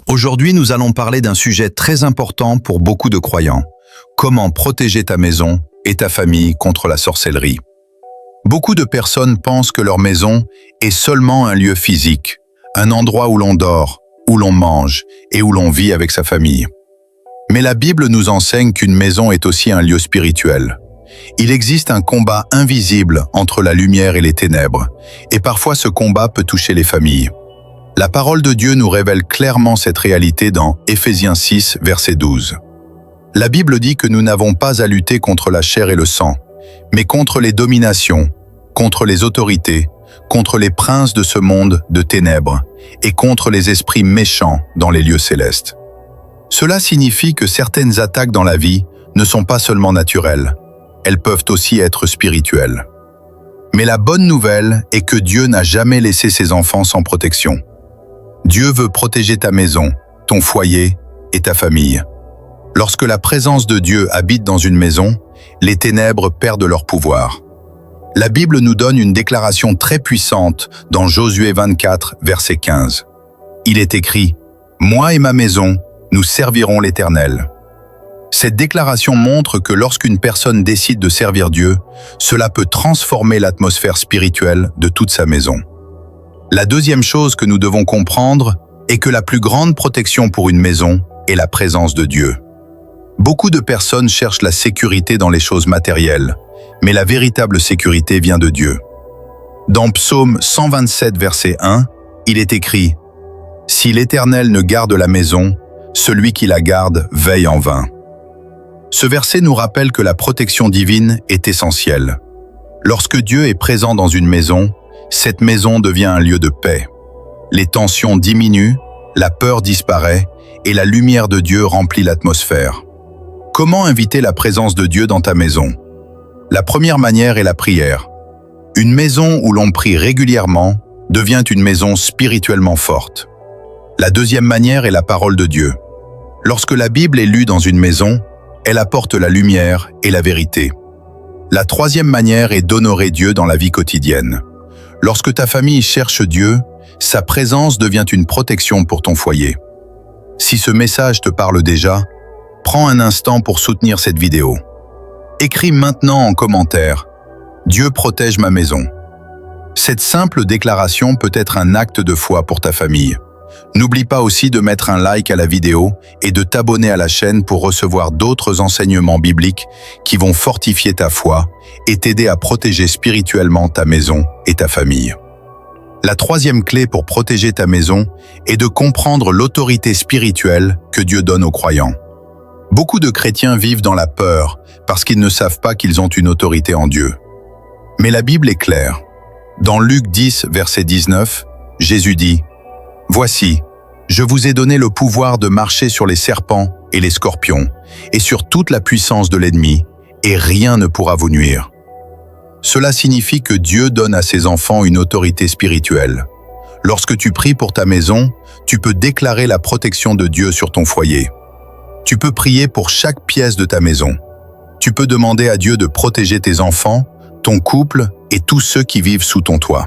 Aujourd'hui, nous allons parler d'un sujet très important pour beaucoup de croyants. Comment protéger ta maison et ta famille contre la sorcellerie. Beaucoup de personnes pensent que leur maison est seulement un lieu physique, un endroit où l'on dort, où l'on mange et où l'on vit avec sa famille. Mais la Bible nous enseigne qu'une maison est aussi un lieu spirituel. Il existe un combat invisible entre la lumière et les ténèbres, et parfois ce combat peut toucher les familles. La parole de Dieu nous révèle clairement cette réalité dans Éphésiens 6, verset 12. La Bible dit que nous n'avons pas à lutter contre la chair et le sang, mais contre les dominations, contre les autorités, contre les princes de ce monde de ténèbres et contre les esprits méchants dans les lieux célestes. Cela signifie que certaines attaques dans la vie ne sont pas seulement naturelles, elles peuvent aussi être spirituelles. Mais la bonne nouvelle est que Dieu n'a jamais laissé ses enfants sans protection. Dieu veut protéger ta maison, ton foyer et ta famille. Lorsque la présence de Dieu habite dans une maison, les ténèbres perdent leur pouvoir. La Bible nous donne une déclaration très puissante dans Josué 24, verset 15. Il est écrit « Moi et ma maison, nous servirons l'Éternel ». Cette déclaration montre que lorsqu'une personne décide de servir Dieu, cela peut transformer l'atmosphère spirituelle de toute sa maison. La deuxième chose que nous devons comprendre est que la plus grande protection pour une maison est la présence de Dieu. Beaucoup de personnes cherchent la sécurité dans les choses matérielles, mais la véritable sécurité vient de Dieu. Dans Psaume 127, verset 1, il est écrit « Si l'Éternel ne garde la maison, celui qui la garde veille en vain ». Ce verset nous rappelle que la protection divine est essentielle. Lorsque Dieu est présent dans une maison, cette maison devient un lieu de paix. Les tensions diminuent, la peur disparaît et la lumière de Dieu remplit l'atmosphère. Comment inviter la présence de Dieu dans ta maison? La première manière est la prière. Une maison où l'on prie régulièrement devient une maison spirituellement forte. La deuxième manière est la parole de Dieu. Lorsque la Bible est lue dans une maison, elle apporte la lumière et la vérité. La troisième manière est d'honorer Dieu dans la vie quotidienne. Lorsque ta famille cherche Dieu, sa présence devient une protection pour ton foyer. Si ce message te parle déjà, prends un instant pour soutenir cette vidéo. Écris maintenant en commentaire « Dieu protège ma maison ». Cette simple déclaration peut être un acte de foi pour ta famille. N'oublie pas aussi de mettre un like à la vidéo et de t'abonner à la chaîne pour recevoir d'autres enseignements bibliques qui vont fortifier ta foi et t'aider à protéger spirituellement ta maison et ta famille. La troisième clé pour protéger ta maison est de comprendre l'autorité spirituelle que Dieu donne aux croyants. Beaucoup de chrétiens vivent dans la peur parce qu'ils ne savent pas qu'ils ont une autorité en Dieu. Mais la Bible est claire. Dans Luc 10, verset 19, Jésus dit « Voici, je vous ai donné le pouvoir de marcher sur les serpents et les scorpions, et sur toute la puissance de l'ennemi, et rien ne pourra vous nuire. » Cela signifie que Dieu donne à ses enfants une autorité spirituelle. Lorsque tu pries pour ta maison, tu peux déclarer la protection de Dieu sur ton foyer. Tu peux prier pour chaque pièce de ta maison. Tu peux demander à Dieu de protéger tes enfants, ton couple et tous ceux qui vivent sous ton toit.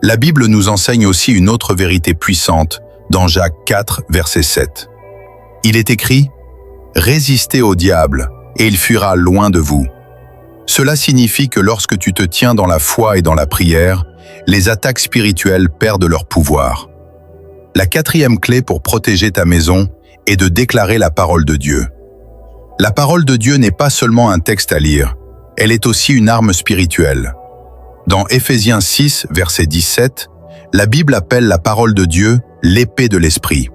La Bible nous enseigne aussi une autre vérité puissante dans Jacques 4, verset 7. Il est écrit « Résistez au diable, et il fuira loin de vous. » Cela signifie que lorsque tu te tiens dans la foi et dans la prière, les attaques spirituelles perdent leur pouvoir. La quatrième clé pour protéger ta maison est de déclarer la parole de Dieu. La parole de Dieu n'est pas seulement un texte à lire, elle est aussi une arme spirituelle. Dans Éphésiens 6, verset 17, la Bible appelle la parole de Dieu l'épée de l'esprit.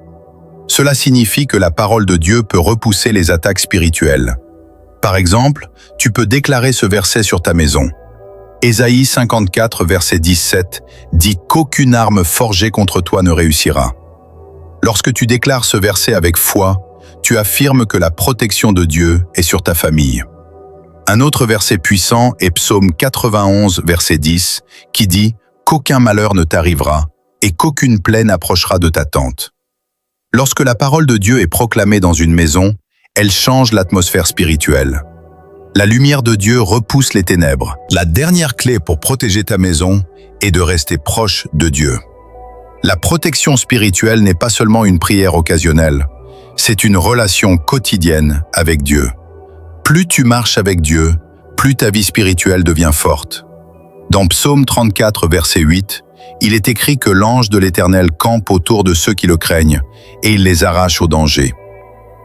Cela signifie que la parole de Dieu peut repousser les attaques spirituelles. Par exemple, tu peux déclarer ce verset sur ta maison. Ésaïe 54, verset 17, dit qu'aucune arme forgée contre toi ne réussira. Lorsque tu déclares ce verset avec foi, tu affirmes que la protection de Dieu est sur ta famille. Un autre verset puissant est Psaume 91, verset 10, qui dit « Qu'aucun malheur ne t'arrivera et qu'aucune plaie n'approchera de ta tente. » Lorsque la parole de Dieu est proclamée dans une maison, elle change l'atmosphère spirituelle. La lumière de Dieu repousse les ténèbres. La dernière clé pour protéger ta maison est de rester proche de Dieu. La protection spirituelle n'est pas seulement une prière occasionnelle, c'est une relation quotidienne avec Dieu. Plus tu marches avec Dieu, plus ta vie spirituelle devient forte. Dans Psaume 34, verset 8, il est écrit que l'ange de l'Éternel campe autour de ceux qui le craignent, et il les arrache au danger.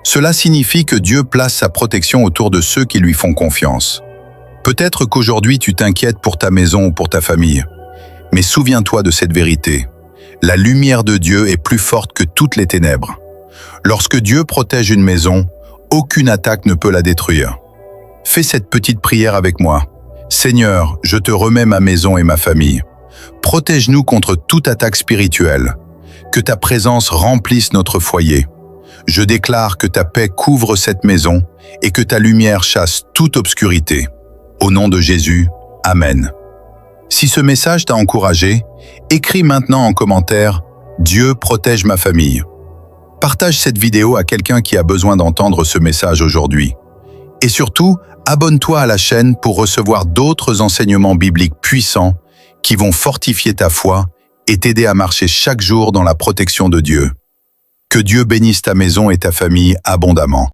Cela signifie que Dieu place sa protection autour de ceux qui lui font confiance. Peut-être qu'aujourd'hui tu t'inquiètes pour ta maison ou pour ta famille, mais souviens-toi de cette vérité. La lumière de Dieu est plus forte que toutes les ténèbres. Lorsque Dieu protège une maison, aucune attaque ne peut la détruire. Fais cette petite prière avec moi. Seigneur, je te remets ma maison et ma famille. Protège-nous contre toute attaque spirituelle. Que ta présence remplisse notre foyer. Je déclare que ta paix couvre cette maison et que ta lumière chasse toute obscurité. Au nom de Jésus, Amen. Si ce message t'a encouragé, écris maintenant en commentaire « Dieu protège ma famille ». Partage cette vidéo à quelqu'un qui a besoin d'entendre ce message aujourd'hui. Et surtout, abonne-toi à la chaîne pour recevoir d'autres enseignements bibliques puissants qui vont fortifier ta foi et t'aider à marcher chaque jour dans la protection de Dieu. Que Dieu bénisse ta maison et ta famille abondamment.